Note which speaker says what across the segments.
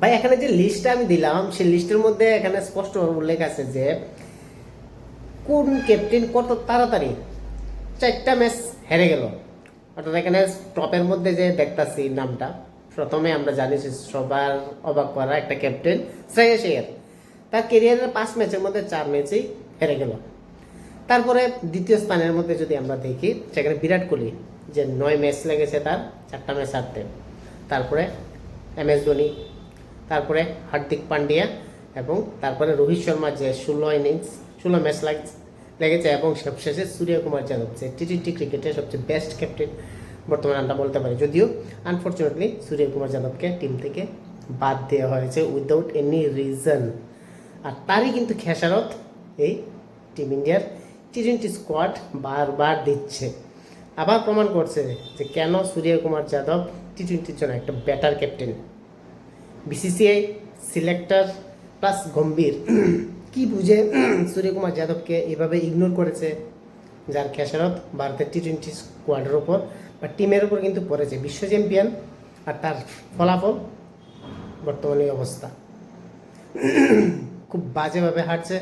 Speaker 1: ভাই এখানে যে লিস্টটা আমি দিলাম সেই লিস্টের মধ্যে এখানে স্পষ্ট উল্লেখ আছে যে কোন ক্যাপ্টেন কত তাড়াতাড়ি 4টা ম্যাচ হেরে গেল। অর্থাৎ এখানে টপের মধ্যে যে দেখতাছি নামটা, প্রথমে আমরা জানি যে সবার অবাক করা একটা ক্যাপ্টেন শ্রেয়াস আইয়ার, তার কেরিয়ারের 5 ম্যাচের মধ্যে 4 ম্যাচেই হেরে গেল। তারপরে দ্বিতীয় স্থানের মধ্যে যদি আমরা দেখি সেখানে বিরাট কোহলি, যে 9 ম্যাচ লেগেছে তার 4টা ম্যাচ হারতে। তারপরে MS ধোনি, তারপরে হার্দিক পান্ডিয়া, এবং তারপরে রোহিত শর্মা যে 16 ম্যাচ লেগেছে, এবং সবশেষে সূর্যকুমার যাদব যে T20 ক্রিকেটের সবচেয়ে বেস্ট ক্যাপ্টেন বর্তমানে আমরা বলতে পারি। যদিও আনফর্চুনেটলি সূর্যকুমার যাদবকে টিম থেকে বাদ দেওয়া হয়েছে উইদাউট এনি রিজন। আর তারই কিন্তু খেসারত এই টিম ইন্ডিয়ার T20 স্কোয়াড বারবার দিচ্ছে, আবার প্রমাণ করছে যে কেন সূর্যকুমার যাদব T20-র জন্য একটা better captain. BCCI selector plus Gambhir কি বুঝে সূর্যকুমার যাদবকে এভাবে ইগনোর করেছে, যার খেসারত ভারতের T20 স্কোয়াডের ওপর বা টিমের ওপর কিন্তু পড়েছে। বিশ্ব চ্যাম্পিয়ন আর তার ফলাফল বর্তমানে অবস্থা খুব বাজেভাবে হারছে।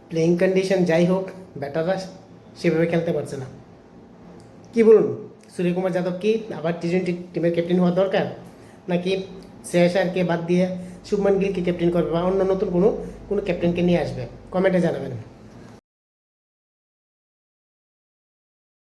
Speaker 1: প্লেয়িং কন্ডিশন যাই হোক, ব্যাটাররা সেভাবে খেলতে পারছে না। কি বলুন, সূর্যকুমার যাদব কি আবার T20 টিমের ক্যাপ্টেন হওয়া দরকার, নাকি শ্রেয়াস আইয়ারকে বাদ দিয়ে শুভমান গিলকে ক্যাপ্টেন করবে বা অন্য নতুন কোনো ক্যাপ্টেনকে নিয়ে আসবে? কমেন্টে জানাবেন।